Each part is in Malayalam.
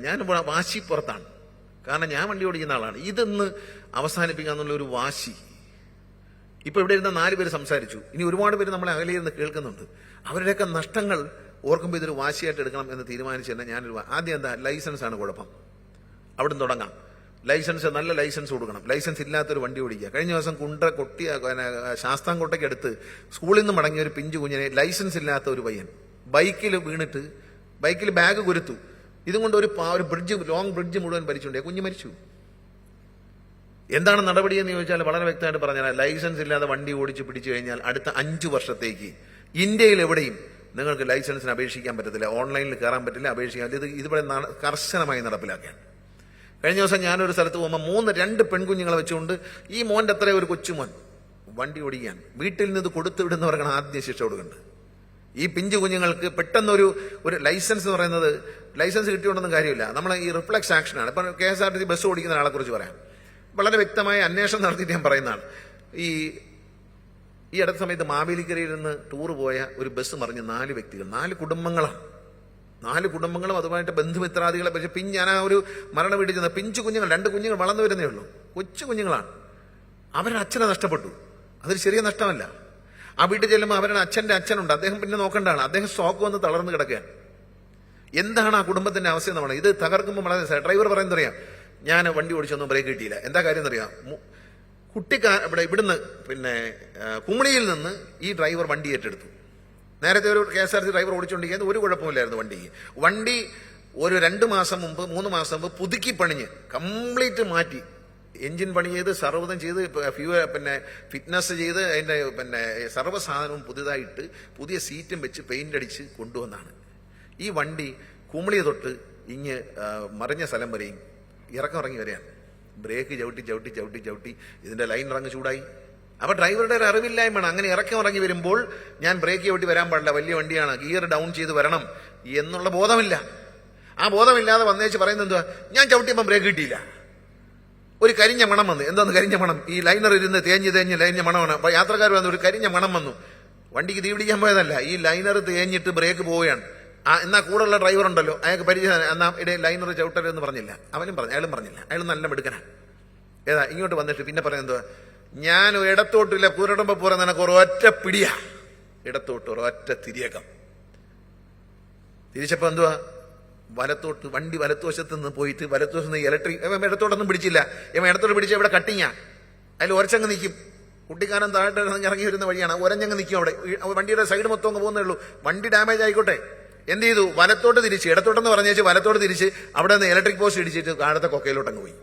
ഞാൻ വാശിപ്പുറത്താണ്. കാരണം ഞാൻ വണ്ടി ഓടിക്കുന്ന ആളാണ്. ഇതൊന്ന് അവസാനിപ്പിക്കാന്നുള്ള ഒരു വാശി. ഇപ്പൊ ഇവിടെ ഇരുന്ന 4 പേര് സംസാരിച്ചു. ഇനി ഒരുപാട് പേര് നമ്മളെ അകലെയിരുന്ന് കേൾക്കുന്നുണ്ട്. അവരുടെയൊക്കെ നഷ്ടങ്ങൾ ഓർക്കുമ്പോൾ ഇതൊരു വാശിയായിട്ട് എടുക്കണം എന്ന് തീരുമാനിച്ചു തന്നെ ഞാനൊരു ആദ്യം എന്താ ലൈസൻസ് ആണ് കുഴപ്പം. അവിടെ നിന്ന് തുടങ്ങാം. ലൈസൻസ്, നല്ല ലൈസൻസ് കൊടുക്കണം. ലൈസൻസ് ഇല്ലാത്തൊരു വണ്ടി ഓടിക്കുക. കഴിഞ്ഞ ദിവസം ശാസ്താംകോട്ടയ്ക്ക് അടുത്ത് സ്കൂളിൽ നിന്ന് മടങ്ങിയ ഒരു പിഞ്ചു കുഞ്ഞിനെ ലൈസൻസ് ഇല്ലാത്ത ഒരു പയ്യൻ ബൈക്കിൽ വീണിട്ട് ബൈക്കിൽ ബാഗ് കുരുത്തു. ഇതും കൊണ്ട് ഒരു ബ്രിഡ്ജ്, ലോങ് ബ്രിഡ്ജ് മുഴുവൻ ഭരിച്ചുകൊണ്ട് കുഞ്ഞ് മരിച്ചു. എന്താണ് നടപടി എന്ന് ചോദിച്ചാൽ വളരെ വ്യക്തമായിട്ട് പറഞ്ഞാൽ, ലൈസൻസ് ഇല്ലാതെ വണ്ടി ഓടിച്ച് പിടിച്ചു കഴിഞ്ഞാൽ അടുത്ത 5 വർഷത്തേക്ക് ഇന്ത്യയിൽ എവിടെയും നിങ്ങൾക്ക് ലൈസൻസിന് അപേക്ഷിക്കാൻ പറ്റത്തില്ല, ഓൺലൈനിൽ കയറാൻ പറ്റില്ല, അപേക്ഷിക്കാൻ. ഇതിവിടെ കർശനമായി നടപ്പിലാക്കുകയാണ്. കഴിഞ്ഞ ദിവസം ഞാനൊരു സ്ഥലത്ത് പോകുമ്പോൾ 2 പെൺകുഞ്ഞുങ്ങളെ വെച്ചുകൊണ്ട് ഈ മോന്റെ അത്ര ഒരു കൊച്ചുമോൻ വണ്ടി ഓടിക്കാൻ വീട്ടിൽ നിന്ന് കൊടുത്തു വിടുന്നവർക്കാണ് ആദ്യം ശിക്ഷ കൊടുക്കേണ്ടത്. ഈ പിഞ്ചു കുഞ്ഞുങ്ങൾക്ക് പെട്ടെന്നൊരു ലൈസൻസ് എന്ന് പറയുന്നത്, ലൈസൻസ് കിട്ടിയോണ്ടൊന്നും കാര്യമില്ല. നമ്മൾ ഈ റിഫ്ലക്സ് ആക്ഷനാണ്. ഇപ്പൊ KSRTC ബസ് ഓടിക്കുന്ന ആളെ കുറിച്ച് പറയാം. വളരെ വ്യക്തമായ അന്വേഷണം നടത്തിയിട്ട് ഞാൻ പറയുന്നതാണ്. ഈ അടുത്ത സമയത്ത് മാവേലിക്കരയിൽ നിന്ന് ടൂർ പോയ ഒരു ബസ് മറിഞ്ഞ് 4 വ്യക്തികൾ, 4 കുടുംബങ്ങളാണ്. 4 കുടുംബങ്ങളും അതുമായിട്ട് ബന്ധുമിത്രാദികളെ. പക്ഷെ ഞാൻ ആ ഒരു മരണ വീട്ടിൽ ചെന്ന പിഞ്ചു കുഞ്ഞുങ്ങൾ, 2 കുഞ്ഞുങ്ങൾ വളർന്നു വരുന്നേ ഉള്ളൂ, കൊച്ചു കുഞ്ഞുങ്ങളാണ്. അവരുടെ അച്ഛനെ നഷ്ടപ്പെട്ടു. അതൊരു ചെറിയ നഷ്ടമല്ല. ആ വീട്ടിൽ ചെല്ലുമ്പോൾ അവരുടെ അച്ഛനുണ്ട്. അദ്ദേഹം പിന്നെ നോക്കേണ്ടതാണ്. അദ്ദേഹം സ്ട്രോക്ക് വന്ന് തളർന്ന് കിടക്കുകയാണ്. എന്താണ് ആ കുടുംബത്തിന്റെ അവസ്ഥ എന്ന് പറയുന്നത്? ഇത് തകർക്കുമ്പോൾ വളരെ ഡ്രൈവർ പറയുന്നത് അറിയാം, ഞാൻ വണ്ടി ഓടിച്ചൊന്നും ബ്രേക്ക് കിട്ടിയില്ല. എന്താ കാര്യം എന്നറിയാം? ഇവിടുന്ന് പിന്നെ കുമളിയിൽ നിന്ന് ഈ ഡ്രൈവർ വണ്ടി ഏറ്റെടുത്തു. നേരത്തെ ഒരു KSRTC ഡ്രൈവർ ഓടിച്ചുകൊണ്ടിരിക്കുന്നത് ഒരു കുഴപ്പമില്ലായിരുന്നു വണ്ടിക്ക്. വണ്ടി ഒരു 2 മാസം മുമ്പ് 3 മാസം മുമ്പ് പുതുക്കി പണിഞ്ഞ് കംപ്ലീറ്റ് മാറ്റി, എഞ്ചിൻ പണി ചെയ്ത് സർവ്വതും ചെയ്ത് പിന്നെ ഫിറ്റ്നസ് ചെയ്ത് അതിന്റെ പിന്നെ സർവ്വ സാധനവും പുതിയതായിട്ട് പുതിയ സീറ്റും വെച്ച് പെയിന്റ് അടിച്ച് കൊണ്ടുവന്നാണ്. ഈ വണ്ടി കുമളി തൊട്ട് ഇങ്ങ് മറിഞ്ഞ സ്ഥലം വരെയും ഇറങ്ങി വരെയാണ്. ബ്രേക്ക് ചവിട്ടി ഇതിന്റെ ലൈൻ ഇറങ്ങി ചൂടായി. അപ്പൊ ഡ്രൈവറുടെ ഒരു അറിവില്ലായ്മയാണ്. അങ്ങനെ ഇറങ്ങി വരുമ്പോൾ ഞാൻ ബ്രേക്ക് ചവിട്ടി വരാൻ പാടില്ല, വലിയ വണ്ടിയാണ്, ഗിയർ ഡൗൺ ചെയ്ത് വരണം എന്നുള്ള ബോധമില്ല. ആ ബോധമില്ലാതെ വന്നേച്ച് പറയുന്നത് എന്തുവാ, ഞാൻ ചവിട്ടിയപ്പം ബ്രേക്ക് കിട്ടിയില്ല, ഒരു കരിഞ്ഞ മണം വന്നു. എന്താന്ന് കരിഞ്ഞ മണം? ഈ ലൈനർ ഇരുന്ന് തേഞ്ഞ് ലൈഞ്ഞ മണമാണ്. അപ്പൊ യാത്രക്കാർ വന്നു, ഒരു കരിഞ്ഞ മണം വന്നു. വണ്ടിക്ക് തീ പിടിക്കാൻ പോയതല്ല, ഈ ലൈനർ തേഞ്ഞിട്ട് ബ്രേക്ക് പോവുകയാണ്. എന്നാ കൂടെയുള്ള ഡ്രൈവർ ഉണ്ടല്ലോ, അയാൾക്ക് പരിചയം, എന്നാ ലൈനർ ചവിട്ടരുതെന്ന് പറഞ്ഞില്ല. അയാളും പറഞ്ഞില്ല. അയാൾ നല്ല മിടുക്കനാ. ഏതാ ഇങ്ങോട്ട് വന്നിട്ട് പിന്നെ പറയുന്നത്, ഞാൻ ഇടത്തോട്ടില്ല, പൂരടുമ്പോ പോരാ, നിനക്ക് ഒരൊറ്റ പിടിയാ, ഇടത്തോട്ട് ഒരൊറ്റ തിരിയക്കം. തിരിച്ചപ്പോ എന്തുവാ, വലത്തോട്ട് വണ്ടി വലത്തുവശത്ത് നിന്ന് പോയിട്ട് വലത്തുവശത്ത് നിന്ന് ഇലക്ട്രിക് ഇടത്തോട്ടൊന്നും പിടിച്ചില്ല. ഇടത്തോട്ട് പിടിച്ച ഇവിടെ കട്ടിങ്ങാ, അതിൽ ഒരച്ചങ്ങ് നിൽക്കും. കുട്ടിക്കാരൻ താഴെ ഇറങ്ങി വരുന്ന വഴിയാണ്, ഒരഞ്ഞങ്ങ് നിൽക്കും. അവിടെ വണ്ടിയുടെ സൈഡ് മൊത്തം അങ്ങ് പോകുന്നേ ഉള്ളൂ. വണ്ടി ഡാമേജ് ആയിക്കോട്ടെ. എന്ത് ചെയ്തു, വലത്തോട്ട് തിരിച്ച്, ഇടത്തോട്ടെന്ന് പറഞ്ഞേച്ച് വലത്തോട്ട് തിരിച്ച് അവിടെ നിന്ന് ഇലക്ട്രിക് പോസ്റ്റ് ഇടിച്ചിട്ട് താഴത്തെ കൊക്കയിലോട്ട് അങ്ങ് പോയി.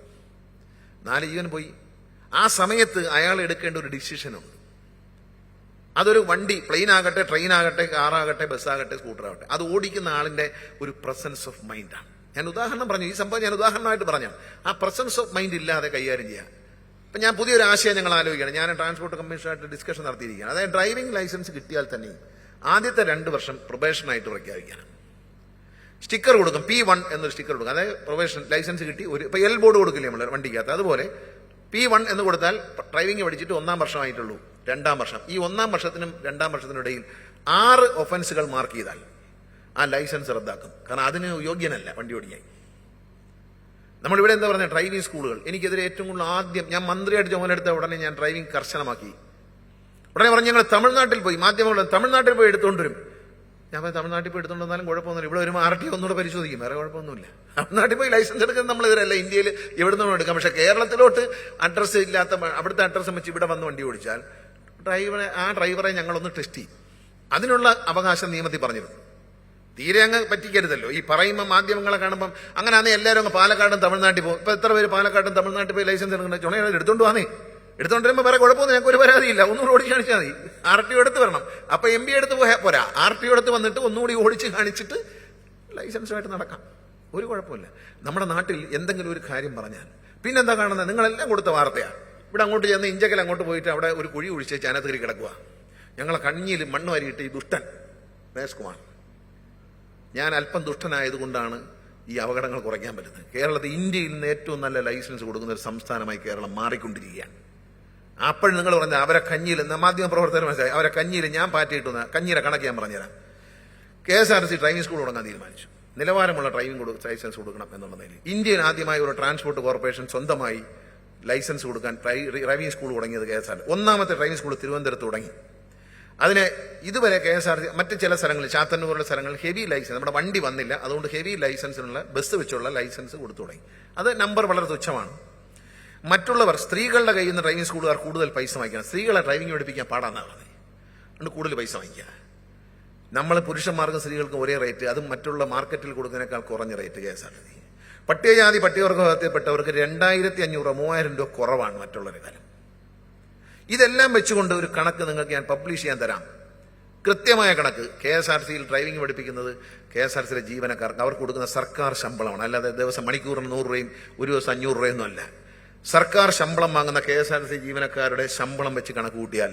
4 ജീവൻ പോയി. ആ സമയത്ത് അയാൾ എടുക്കേണ്ട ഒരു ഡിസിഷനുണ്ട്. അതൊരു വണ്ടി, പ്ലെയിൻ ആകട്ടെ, ട്രെയിൻ ആകട്ടെ, കാറാകട്ടെ, ബസ്സാകട്ടെ, സ്കൂട്ടറാകട്ടെ, അത് ഓടിക്കുന്ന ആളിന്റെ ഒരു പ്രസൻസ് ഓഫ് മൈൻഡാണ്. ഞാൻ ഉദാഹരണം പറഞ്ഞു, ഈ സംഭവം ഞാൻ ഉദാഹരണമായിട്ട് പറഞ്ഞു. ആ പ്രസൻസ് ഓഫ് മൈൻഡ് ഇല്ലാതെ കൈകാര്യം ചെയ്യാം. ഇപ്പൊ ഞാൻ പുതിയൊരു ആശയം ഞങ്ങൾ ആലോചിക്കുകയാണ്. ഞാൻ ട്രാൻസ്പോർട്ട് കമ്മീഷനായിട്ട് ഡിസ്കഷൻ നടത്തിയിരിക്കുകയാണ്. അതായത് ഡ്രൈവിംഗ് ലൈസൻസ് കിട്ടിയാൽ തന്നെയും ആദ്യത്തെ 2 വർഷം പ്രൊബേഷനായിട്ട് പ്രഖ്യാപിക്കണം. സ്റ്റിക്കർ കൊടുക്കും, P1 എന്നൊരു സ്റ്റിക്കർ കൊടുക്കും. അതായത് പ്രൊബേഷൻ ലൈസൻസ് കിട്ടി. ഇപ്പൊ L ബോർഡ് കൊടുക്കില്ലേ നമ്മൾ വണ്ടിക്കകത്ത്, അതുപോലെ P1 എന്ന് കൊടുത്താൽ ഡ്രൈവിംഗ് പഠിച്ചിട്ട് 1-ാം വർഷമായിട്ടുള്ളൂ, 2-ാം വർഷം. ഈ 1-ാം വർഷത്തിനും 2-ാം വർഷത്തിനും ഇടയിൽ 6 ഒഫൻസുകൾ മാർക്ക് ചെയ്താൽ ആ ലൈസൻസ് റദ്ദാക്കും. കാരണം അതിന് യോഗ്യനല്ല വണ്ടി ഓടിക്കാൻ. നമ്മളിവിടെ എന്താ പറഞ്ഞ, ഡ്രൈവിംഗ് സ്കൂളുകൾ. എനിക്കെതിരെ ഏറ്റവും കൂടുതൽ ആദ്യം ഞാൻ മന്ത്രിയായിട്ട് ചുമതലയെടുത്ത ഉടനെ ഞാൻ ഡ്രൈവിംഗ് കർശനമാക്കി. ഉടനെ പറഞ്ഞ് ഞങ്ങൾ തമിഴ്നാട്ടിൽ പോയി, മാധ്യമങ്ങൾ തമിഴ്നാട്ടിൽ പോയി എടുത്തുകൊണ്ടുവരും. ഞാൻ തമിഴ്നാട്ടിൽ പോയി എടുത്തുകൊണ്ടാലും കുഴപ്പമൊന്നുമില്ല, ഇവിടെ വരുമ്പോൾ RTO ഒന്നുകൂടെ പരിശോധിക്കും, വേറെ കുഴപ്പമൊന്നുമില്ല. തമിഴ്നാട്ടിൽ പോയി ലൈസൻസ് എടുക്കുന്നത് നമ്മളെതിരല്ല, ഇന്ത്യയിൽ എവിടെ നിന്നും എടുക്കാം. പക്ഷെ കേരളത്തിലോട്ട് അഡ്രസ്സ് ഇല്ലാത്ത, അവിടുത്തെ അഡ്രസ്സും വെച്ച് ഇവിടെ വന്ന് വണ്ടി ഓടിച്ചാൽ ആ ഡ്രൈവറെ ഞങ്ങളൊന്ന് ടെസ്റ്റ് ചെയ്യും. അതിനുള്ള അവകാശം നിയമത്തിൽ പറഞ്ഞിരുന്നു. തീരെ അങ്ങ് പറ്റിക്കരുതല്ലോ. ഈ പറയുമ്പോൾ മാധ്യമങ്ങളെ കാണുമ്പം അങ്ങനെയാണെങ്കിൽ എല്ലാവരും അങ്ങ് പാലക്കാടും തമിഴ്നാട്ടിൽ പോകും. ഇപ്പൊ എത്ര പേര് പാലക്കാടും തമിഴ്നാട്ടിൽ പോയി ലൈസൻസ് എടുക്കുന്നത്? ചുണ എടുത്തോണ്ട് വന്നേ, എടുത്തോണ്ട് വരുമ്പോൾ വേറെ കുഴപ്പമൊന്നും ഞങ്ങൾക്ക് ഒരു പരാതിയില്ല. ഒന്നുകൂടി ഓടിച്ച് കാണിച്ചാൽ മതി. RTO എടുത്ത് വരണം. അപ്പൊ MP എടുത്ത് പോരാ, RTO എടുത്ത് വന്നിട്ട് ഒന്നുകൂടി ഓടിച്ച് കാണിച്ചിട്ട് ലൈസൻസുമായിട്ട് നടക്കാം. ഒരു കുഴപ്പമില്ല. നമ്മുടെ നാട്ടിൽ എന്തെങ്കിലും ഒരു കാര്യം പറഞ്ഞാൽ പിന്നെന്താ കാണുന്നത്? നിങ്ങളെല്ലാം കൊടുത്ത വാർത്തയാണ്. ഇവിടെ അങ്ങോട്ട് ചെന്ന് ഇഞ്ചക്കൽ അങ്ങോട്ട് പോയിട്ട് അവിടെ ഒരു കുഴി ഒഴിച്ച് അതിനകത്ത് കയറി കിടക്കുക. ഞങ്ങളെ കഞ്ഞിയിൽ മണ്ണ് വാരിയിട്ട് ഈ ദുഷ്ടൻ രമേശ്കുമാർ, ഞാൻ അല്പം ദുഷ്ടനായതുകൊണ്ടാണ് ഈ അപകടങ്ങൾ കുറയ്ക്കാൻ പറ്റുന്നത്. കേരളത്തിൽ ഇന്ത്യയിൽ നിന്ന് ഏറ്റവും നല്ല ലൈസൻസ് കൊടുക്കുന്ന ഒരു സംസ്ഥാനമായി കേരളം മാറിക്കൊണ്ടിരിക്കുകയാണ്. അപ്പോൾ നിങ്ങൾ പറഞ്ഞ അവരെ കഞ്ഞിയിൽ, മാധ്യമ പ്രവർത്തകർ മനസ്സിലായി, അവരെ കഞ്ഞിയിൽ ഞാൻ പാറ്റിയിട്ടുന്ന കഞ്ഞിയുടെ കണക്ക് ഞാൻ പറഞ്ഞുതരാം. KSRTC ഡ്രൈവിംഗ് സ്കൂൾ തുടങ്ങാൻ തീരുമാനിച്ചു. നിലവാരമുള്ള ഡ്രൈവിംഗ് ലൈസൻസ് കൊടുക്കണം എന്നുള്ള നിലയിൽ ഇന്ത്യയിൽ ആദ്യമായി ഒരു ട്രാൻസ്പോർട്ട് കോർപ്പറേഷൻ സ്വന്തമായി ലൈസൻസ് കൊടുക്കാൻ ഡ്രൈവിംഗ് സ്കൂൾ തുടങ്ങിയത് KSRTC. ഒന്നാമത്തെ ഡ്രൈവിംഗ് സ്കൂൾ തിരുവനന്തപുരത്ത് തുടങ്ങി. അതിന് ഇതുവരെ KSRTC മറ്റ് ചില സ്ഥലങ്ങളിൽ ചാത്തന്നൂരുള്ള സ്ഥലങ്ങളിൽ ഹെവി ലൈസൻസ്, നമ്മുടെ വണ്ടി വന്നില്ല, അതുകൊണ്ട് ഹെവി ലൈസൻസിനുള്ള ബസ് വെച്ചുള്ള ലൈസൻസ് കൊടുത്തു തുടങ്ങി. അത് നമ്പർ വളരെ തുച്ഛമാണ്. മറ്റുള്ളവർ സ്ത്രീകളുടെ കയ്യിൽ നിന്ന് ഡ്രൈവിംഗ് സ്കൂളുകാർ കൂടുതൽ പൈസ വാങ്ങിക്കണം. സ്ത്രീകളെ ഡ്രൈവിംഗ് പഠിപ്പിക്കാൻ പാടാന്നാണ് പറഞ്ഞത്. അതുകൊണ്ട് കൂടുതൽ പൈസ വാങ്ങിക്കുക. നമ്മൾ പുരുഷന്മാർക്കും സ്ത്രീകൾക്കും ഒരേ റേറ്റ്, അതും മറ്റുള്ള മാർക്കറ്റിൽ കൊടുക്കുന്നതിനേക്കാൾ കുറഞ്ഞ റേറ്റ് KSRTC. പട്ടികജാതി പട്ടികവർഗത്തിൽപ്പെട്ടവർക്ക് 2500 3000 രൂപ കുറവാണ് മറ്റുള്ളവരെ കാലം. ഇതെല്ലാം വെച്ചുകൊണ്ട് ഒരു കണക്ക് നിങ്ങൾക്ക് ഞാൻ പബ്ലിഷ് ചെയ്യാൻ തരാം. കൃത്യമായ കണക്ക്. KSRTCയിൽ ഡ്രൈവിംഗ് പഠിപ്പിക്കുന്നത് KSRTCയിലെ ജീവനക്കാർക്ക് അവർക്ക് കൊടുക്കുന്ന സർക്കാർ ശമ്പളമാണ്. അല്ലാതെ ദിവസം മണിക്കൂറിന് 100 രൂപയും ഒരു ദിവസം 500 രൂപയൊന്നും അല്ല. സർക്കാർ ശമ്പളം വാങ്ങുന്ന KSRTC ജീവനക്കാരുടെ ശമ്പളം വെച്ച് കണക്ക് കൂട്ടിയാൽ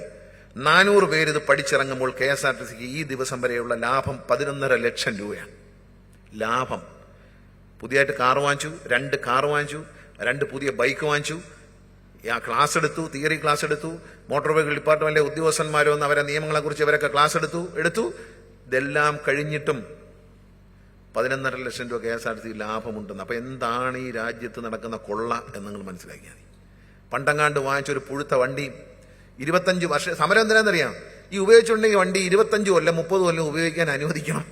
400 പേര് ഇത് പഠിച്ചിറങ്ങുമ്പോൾ KSRTCക്ക് ഈ ദിവസം വരെയുള്ള ലാഭം 11.5 ലക്ഷം രൂപയാണ്. ലാഭം. പുതിയതായിട്ട് കാർ വാങ്ങിച്ചു, 2 കാർ വാങ്ങിച്ചു, 2 പുതിയ ബൈക്ക് വാങ്ങിച്ചു, ക്ലാസ് എടുത്തു, തിയറി ക്ലാസ് എടുത്തു, മോട്ടോർ വെഹിക്കിൾ ഡിപ്പാർട്ട്മെന്റിലെ ഉദ്യോഗസ്ഥന്മാരോ എന്ന് അവരെ നിയമങ്ങളെക്കുറിച്ച് ഇവരൊക്കെ ക്ലാസ് എടുത്തു. ഇതെല്ലാം കഴിഞ്ഞിട്ടും 11.5 ലക്ഷം രൂപ KSRTC ലാഭമുണ്ടെന്ന്. അപ്പൊ എന്താണ് ഈ രാജ്യത്ത് നടക്കുന്ന കൊള്ള എന്ന് നിങ്ങൾ മനസ്സിലാക്കിയാൽ മതി. പണ്ടങ്ങാണ്ട് വാങ്ങിച്ചൊരു പുഴുത്ത വണ്ടി 25 വർഷം സമരം എന്തിനാണെന്നറിയാം? ഈ ഉപയോഗിച്ചിട്ടുണ്ടെങ്കിൽ വണ്ടി 25 കൊല്ലം 30 കൊല്ലം ഉപയോഗിക്കാൻ അനുവദിക്കണം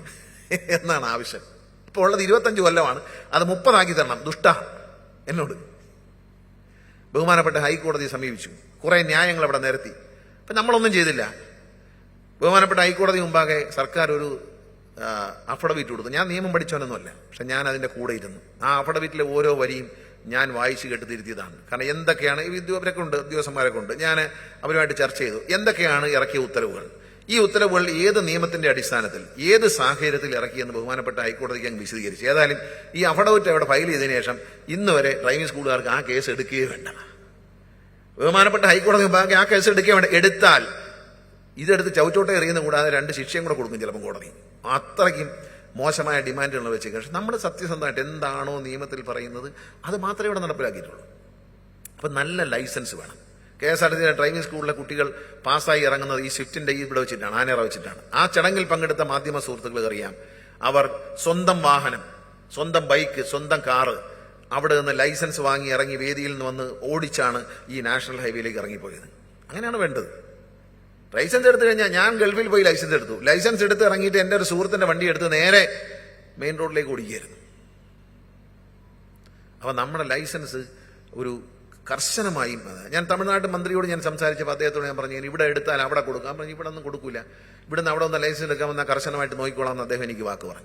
എന്നാണ് ആവശ്യം. ഇപ്പോൾ ഉള്ളത് 25 കൊല്ലമാണ്, അത് 30 ആക്കി തരണം. ദുഷ്ട എന്നോട് ബഹുമാനപ്പെട്ട ഹൈക്കോടതിയെ സമീപിച്ചു. കുറെ ന്യായങ്ങൾ അവിടെ നിരത്തി. അപ്പൊ നമ്മളൊന്നും ചെയ്തില്ല. ബഹുമാനപ്പെട്ട ഹൈക്കോടതി മുമ്പാകെ സർക്കാർ ഒരു അഫിഡവിറ്റ് കൊടുത്തു. ഞാൻ നിയമം പഠിച്ചവനൊന്നുമല്ല, പക്ഷെ ഞാൻ അതിന്റെ കൂടെ ഇരുന്നു. ആ അഫിഡവിറ്റിലെ ഓരോ വരിയും ഞാൻ വായിച്ചു കേട്ട് തിരുത്തിയതാണ്. കാരണം എന്തൊക്കെയാണ് ഇവരൊക്കെ ഉണ്ട്, ഉദ്യോഗസ്ഥന്മാരൊക്കെ ഉണ്ട്, ഞാൻ അവരുമായിട്ട് ചർച്ച ചെയ്തു. എന്തൊക്കെയാണ് ഇറക്കിയ ഉത്തരവുകൾ, ഈ ഉത്തരവുകൾ ഏത് നിയമത്തിന്റെ അടിസ്ഥാനത്തിൽ ഏത് സാഹചര്യത്തിൽ ഇറക്കിയെന്ന് ബഹുമാനപ്പെട്ട ഹൈക്കോടതിക്ക് അങ്ങ് വിശദീകരിച്ചു. ഏതായാലും ഈ അഫിഡവിറ്റ് അവിടെ ഫയൽ ചെയ്തതിനു ശേഷം ഇന്ന് വരെ ഡ്രൈവിംഗ് സ്കൂളുകാർക്ക് ആ കേസ് എടുക്കുകയേ വേണ്ട. ബഹുമാനപ്പെട്ട ഹൈക്കോടതി മുമ്പാകെ ആ കേസ് എടുക്കുകയേ വേണ്ട. എടുത്താൽ ഇതെടുത്ത് ചവിച്ചോട്ടെ എറിയുന്ന കൂടാതെ 2 ശിക്ഷയും കൂടെ കൊടുക്കും ചിലപ്പോൾ കോടതി. അത്രയ്ക്കും മോശമായ ഡിമാൻഡുകൾ വെച്ചേക്കും. പക്ഷെ നമ്മൾ സത്യസന്ധമായിട്ട് എന്താണോ നിയമത്തിൽ പറയുന്നത് അത് മാത്രമേ ഇവിടെ നടപ്പിലാക്കിയിട്ടുള്ളൂ. അപ്പൊ നല്ല ലൈസൻസ് വേണം. KSRTC ഡ്രൈവിംഗ് സ്കൂളിലെ കുട്ടികൾ പാസ്സായി ഇറങ്ങുന്നത് ഈ സ്വിഫ്റ്റിന്റെ ഇവിടെ വെച്ചിട്ടാണ്, ആനേറ വെച്ചിട്ടാണ്. ആ ചടങ്ങിൽ പങ്കെടുത്ത മാധ്യമ സുഹൃത്തുക്കൾ അറിയാം, അവർ സ്വന്തം വാഹനം, സ്വന്തം ബൈക്ക്, സ്വന്തം കാറ് അവിടെ നിന്ന് ലൈസൻസ് വാങ്ങി ഇറങ്ങി വേദിയിൽ നിന്ന് വന്ന് ഓടിച്ചാണ് ഈ നാഷണൽ ഹൈവേയിലേക്ക് ഇറങ്ങിപ്പോയത്. അങ്ങനെയാണ് വേണ്ടത്. ലൈസൻസ് എടുത്തു കഴിഞ്ഞാൽ ഞാൻ ഗൾഫിൽ പോയി ലൈസൻസ് എടുത്ത് ഇറങ്ങിയിട്ട് എന്റെ ഒരു സുഹൃത്തിന്റെ വണ്ടി എടുത്ത് നേരെ മെയിൻ റോഡിലേക്ക് ഓടിക്കുകയായിരുന്നു. അപ്പൊ നമ്മുടെ ലൈസൻസ് ഒരു കർശനമായും ഞാൻ തമിഴ്നാട് മന്ത്രിയോട് ഞാൻ സംസാരിച്ചപ്പോൾ അദ്ദേഹത്തോട് ഞാൻ പറഞ്ഞു, ഇവിടെ എടുത്താൽ അവിടെ കൊടുക്കാം. പറഞ്ഞു ഇവിടെ ഒന്നും കൊടുക്കൂല, ഇവിടുന്ന് അവിടെ ഒന്ന് ലൈസൻസ് എടുക്കാമെന്നാൽ കർശനമായിട്ട് നോക്കിക്കോളാം എന്ന് അദ്ദേഹം എനിക്ക് വാക്ക് പറഞ്ഞു.